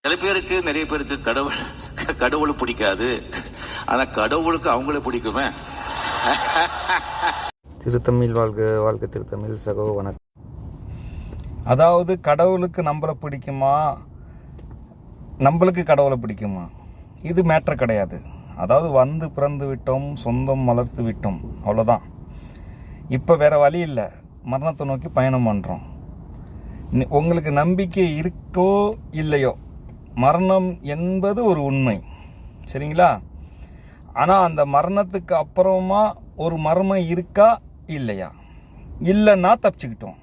நிறைய பேருக்கு கடவுள் பிடிக்காது. ஆனா கடவுளுக்கு அவங்கள பிடிக்குமே. திருத்தமிழ் வாழ்க, வாழ்க திருத்தமிழ். சகோ வணக்கம். அதாவது கடவுளுக்கு நம்மளை பிடிக்குமா, நம்மளுக்கு கடவுளை பிடிக்குமா, இது மேட்டர் கிடையாது. அதாவது வந்து பிறந்து விட்டோம், சொந்தம் வளர்த்து விட்டோம், அவ்வளோதான். இப்போ வேற வழி இல்லை, மரணத்தை நோக்கி பயணம் பண்ணுறோம். உங்களுக்கு நம்பிக்கை இருக்கோ இல்லையோ, மரணம் என்பது ஒரு உண்மை, சரிங்களா? ஆனால் அந்த மரணத்துக்கு அப்புறமா ஒரு மர்மம் இருக்கா இல்லையா? இல்லைன்னா தப்பிச்சுக்கிட்டோம்,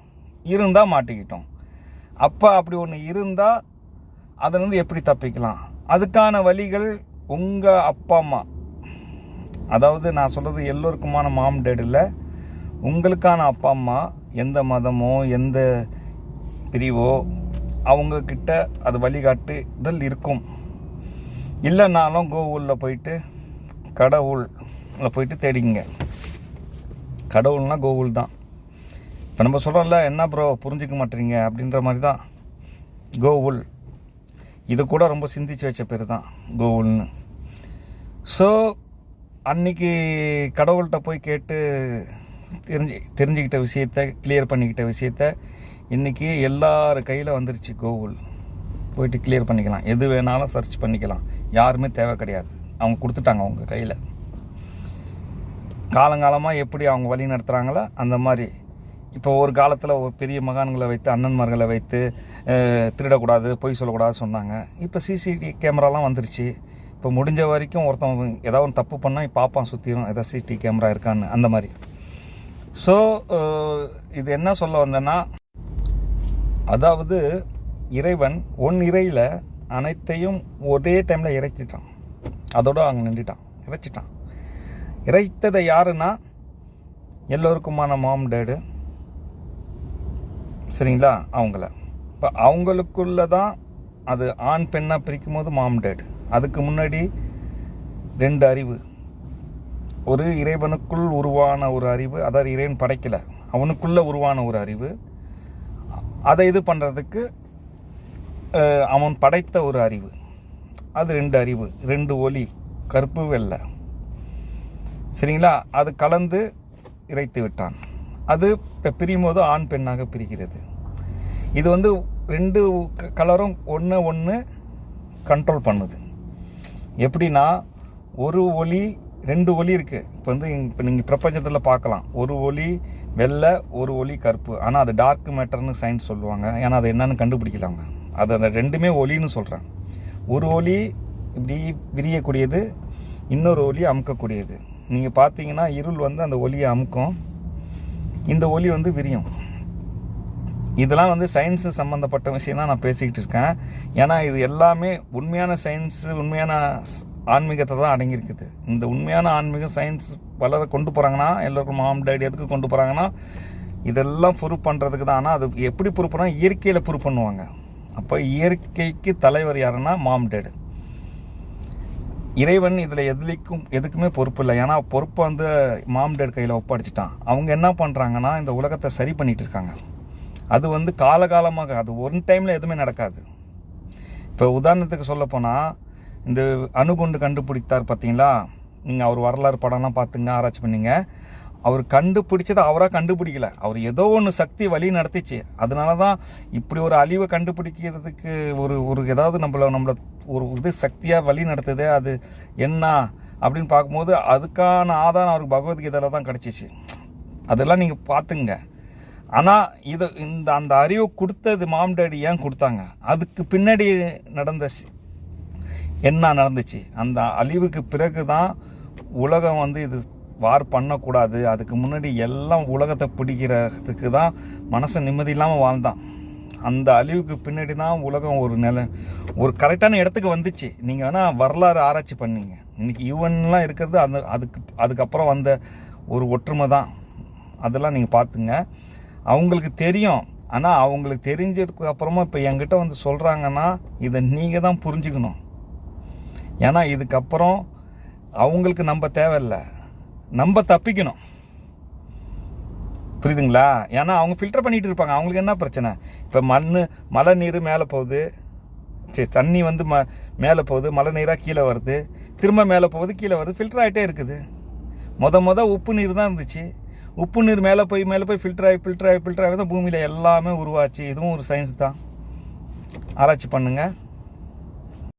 இருந்தால் மாட்டிக்கிட்டோம். அப்போ அப்படி ஒன்று இருந்தால் அதிலிருந்து எப்படி தப்பிக்கலாம்? அதுக்கான வழிகள் உங்கள் அப்பா அம்மா, அதாவது நான் சொல்கிறது எல்லோருக்குமான மாம் டேட் இல்லை, உங்களுக்கான அப்பா அம்மா எந்த மதமோ எந்த பிரிவோ அவங்கக்கிட்ட அது வழிகாட்டுதல் இருக்கும். இல்லைனாலும் கூகுளில் போயிட்டு கடவுளில் போயிட்டு தேடிங்க. கடவுள்னா கூகுள் தான். இப்போ நம்ம சொல்கிறோம்ல, என்ன ப்ரோ புரிஞ்சிக்க மாட்டேறீங்க அப்படின்ற மாதிரி தான் கூகுள். இது கூட ரொம்ப சிந்திச்சு வச்ச பேர் தான் கூகுள்னு. ஸோ அன்னைக்கு கடவுள்கிட்ட போய் கேட்டு தெரிஞ்சுக்கிட்ட விஷயத்த, கிளியர் பண்ணிக்கிட்ட விஷயத்த இன்றைக்கி எல்லார் கையில் வந்துருச்சு கூகுள். போயிட்டு கிளியர் பண்ணிக்கலாம், எது வேணாலும் சர்ச் பண்ணிக்கலாம், யாருமே தேவை கிடையாது. அவங்க கொடுத்துட்டாங்க அவங்க கையில். காலங்காலமாக எப்படி அவங்க வழி நடத்துகிறாங்களோ அந்த மாதிரி. இப்போ ஒரு காலத்தில் ஒரு பெரிய மகான்களை வைத்து, அண்ணன்மார்களை வைத்து திருடக்கூடாது, பொய் சொல்லக்கூடாது சொன்னாங்க. இப்போ சிசிடிவி கேமராலாம் வந்துருச்சு. இப்போ முடிஞ்ச வரைக்கும் ஒருத்தவங்க ஏதாவது ஒன்று தப்பு பண்ணால் பார்ப்பான், சுற்றிடும் ஏதாவது சிசிடிவி கேமரா இருக்கான்னு, அந்த மாதிரி. ஸோ இது என்ன சொல்ல வந்தேன்னா, அதாவது இறைவன் இறையில் அனைத்தையும் ஒரே டைமில் இறைச்சிட்டான். அதோடு அங்கே நின்றுட்டான், இறைச்சிட்டான். இறைத்ததை யாருன்னா எல்லோருக்குமான மாம் டேடு, சரிங்களா? அவங்கள இப்போ அவங்களுக்குள்ள தான் அது ஆண் பெண்ணாக பிரிக்கும் போது மாம் டேடு. அதுக்கு முன்னாடி 2 அறிவு. ஒரு இறைவனுக்குள் உருவான ஒரு அறிவு, அதாவது இறைவன் படைக்கலை, அவனுக்குள்ளே உருவான ஒரு அறிவு. அதை இது பண்ணுறதுக்கு அவன் படைத்த ஒரு அறிவு. அது 2 அறிவு, 2 ஒளி, கருப்பு வெள்ளை, சரிங்களா? அது கலந்து இறைத்து விட்டான். அது இப்போ பிரியும் போது ஆண் பெண்ணாக பிரிக்கிறது. இது 2 கலரும் ஒன்று கண்ட்ரோல் பண்ணுது. எப்படின்னா, ஒரு ஒளி 2 ஒளி இருக்குது. இப்போ நீங்கள் பிரபஞ்சத்தில் பார்க்கலாம், ஒரு ஒளி வெள்ளை, ஒரு ஒளி கருப்பு. ஆனால் அது டார்க் மேட்டர்னு சயின்ஸ் சொல்லுவாங்க. ஏன்னா அது என்னன்னு கண்டுபிடிக்கலாங்க. அதை 2மே ஒளின்னு சொல்கிறேன். ஒரு ஒளி இப்படி விரியக்கூடியது, இன்னொரு ஒளி அமுக்கக்கூடியது. நீங்கள் பார்த்தீங்கன்னா இருள் அந்த ஒளியை அமுக்கும், இந்த ஒளி விரியும். இதெல்லாம் சயின்ஸு சம்மந்தப்பட்ட விஷயம் தான் நான் பேசிக்கிட்டு இருக்கேன். ஏன்னா இது எல்லாமே உண்மையான சயின்ஸு, உண்மையான ஆன்மீகத்தை தான் அடங்கியிருக்குது. இந்த உண்மையான ஆன்மீகம் சயின்ஸ் வளர கொண்டு போகிறாங்கன்னா, எல்லோருக்கும் மாம் டேடி எதுக்கு கொண்டு போகிறாங்கன்னா, இதெல்லாம் ப்ரூவ் பண்ணுறதுக்கு தான். ஆனால் அது எப்படி ப்ரூவ் பண்ணால், இயற்கையில் ப்ரூவ் பண்ணுவாங்க. அப்போ இயற்கைக்கு தலைவர் யாருன்னா மாம் டேடு. இறைவன் இதில் எதுக்குமே பொறுப்பு இல்லை. ஏன்னா பொறுப்பை மாம் டேட் கையில் ஒப்படைச்சிட்டான். அவங்க என்ன பண்ணுறாங்கன்னா, இந்த உலகத்தை சரி பண்ணிகிட்டு இருக்காங்க. அது காலகாலமாக, அது ஒன் டைமில் எதுவுமே நடக்காது. இப்போ உதாரணத்துக்கு சொல்லப்போனால், இந்த அணுகுண்டு கண்டுபிடித்தார் பார்த்தீங்களா? நீங்கள் அவர் வரலாறு படம்லாம் பார்த்துங்க, ஆராய்ச்சி பண்ணிங்க. அவர் கண்டுபிடிச்சதை அவராக கண்டுபிடிக்கல, அவர் ஏதோ ஒன்று சக்தி வழி நடத்திச்சு. அதனால தான் இப்படி ஒரு அழிவை கண்டுபிடிக்கிறதுக்கு ஒரு ஏதாவது நம்மளை ஒரு சக்தியாக வழி நடத்துது. அது என்ன அப்படின்னு பார்க்கும்போது அதுக்கான ஆதாரம் அவருக்கு பகவத்கீதையில் தான் கிடச்சிச்சு. அதெல்லாம் நீங்கள் பார்த்துங்க. ஆனால் அந்த அறிவை கொடுத்தது மாம் டேடி ஏன் கொடுத்தாங்க? அதுக்கு பின்னாடி என்ன நடந்துச்சு? அந்த அழிவுக்கு பிறகு தான் உலகம் இது வார் பண்ணக்கூடாது, அதுக்கு முன்னாடி எல்லாம் உலகத்தை பிடிக்கிறதுக்கு தான் மனசை நிம்மதி இல்லாமல் வாழ்ந்தான். அந்த அழிவுக்கு பின்னாடி தான் உலகம் ஒரு கரெக்டான இடத்துக்கு வந்துச்சு. நீங்கள் வேணால் வரலாறு ஆராய்ச்சி பண்ணீங்க. இன்றைக்கி யுஎன்லாம் இருக்கிறது அதுக்கப்புறம் வந்த ஒரு ஒற்றுமை தான். அதெல்லாம் நீங்கள் பார்த்துங்க, அவங்களுக்கு தெரியும். ஆனால் அவங்களுக்கு தெரிஞ்சதுக்கு அப்புறமா இப்போ என்கிட்ட சொல்கிறாங்கன்னா, இதை நீங்கள் தான் புரிஞ்சுக்கணும். ஏன்னா இதுக்கப்புறம் அவங்களுக்கு நம்ம தேவையில்லை, நம்ம தப்பிக்கணும். புரியுதுங்களா? ஏன்னா அவங்க ஃபில்டர் பண்ணிகிட்டு இருப்பாங்க. அவங்களுக்கு என்ன பிரச்சனை? இப்போ மழை நீர் மேலே போகுது, சரி, தண்ணி வந்து மேலே போகுது, மழை நீராக கீழே வருது, திரும்ப மேலே போகுது, கீழே வருது, ஃபில்டர் ஆகிட்டே இருக்குது. மொத உப்பு நீர் தான் இருந்துச்சு. உப்பு நீர் மேலே போய் ஃபில்டர் ஆகி தான் பூமியில் எல்லாமே உருவாச்சு. இதுவும் ஒரு சயின்ஸ் தான். ஆராய்ச்சி பண்ணுங்கள்.